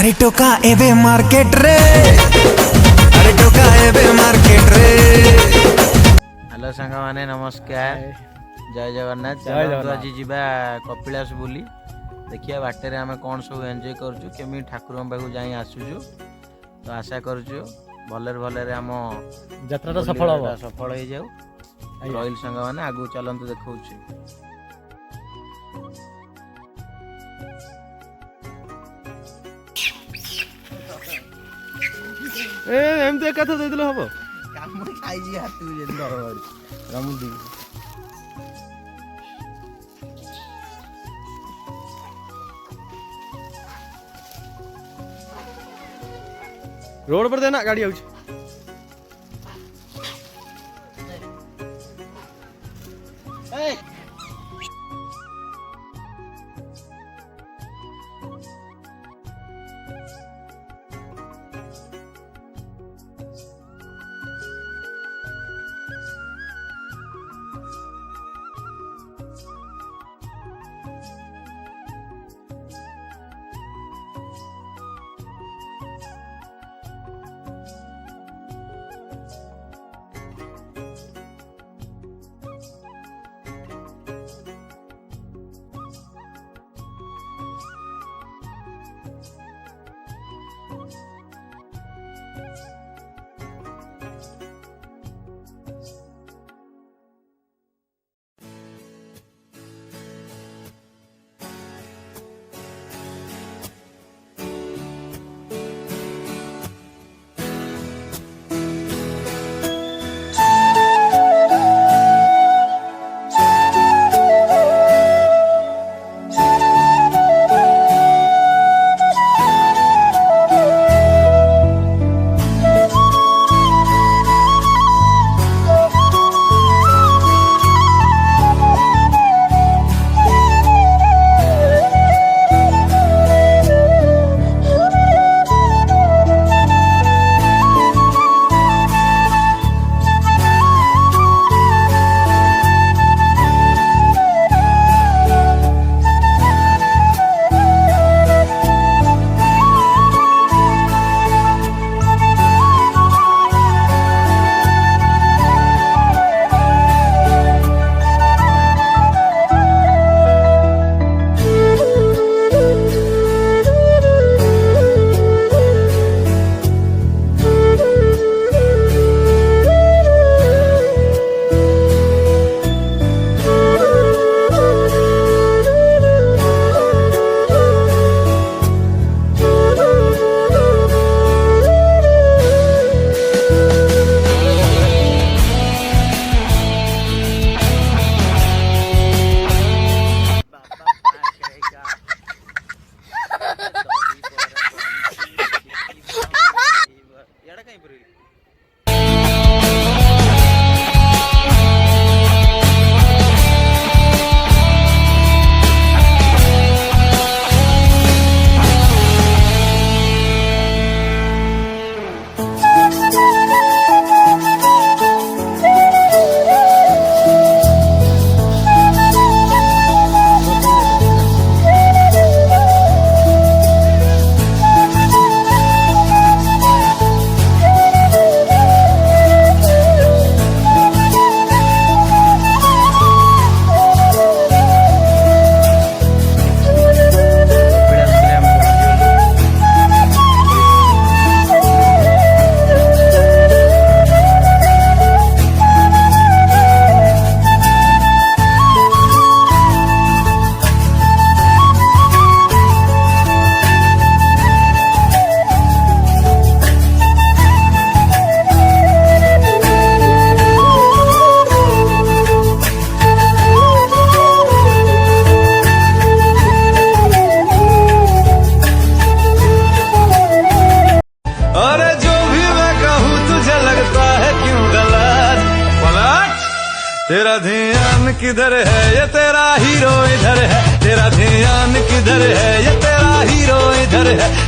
अरे टोका एबे मार्केट रे, अरे टोका एबे मार्केट रे। हेलो सांग माने नमस्कार, जय जगन्नाथ। आज जीवा कपिलास बुली देखिए बाटे रे आमे कौन सब एंजॉय करछु, केमी ठाकुर पाखु जाई आसुछु। तो आशा करछु भलरे भलरे आम यात्रा सफल हो जाऊ। रॉयल सांग माने आगु चलंतु देखौछु। एमती एक कथा देदेले हबो काम खाई जी हाथ जे दरबार रमुदी रोड पर देना गाड़ी आउछ। तेरा ध्यान किधर है ये तेरा हीरो इधर है, तेरा ध्यान किधर है ये तेरा हीरो इधर है।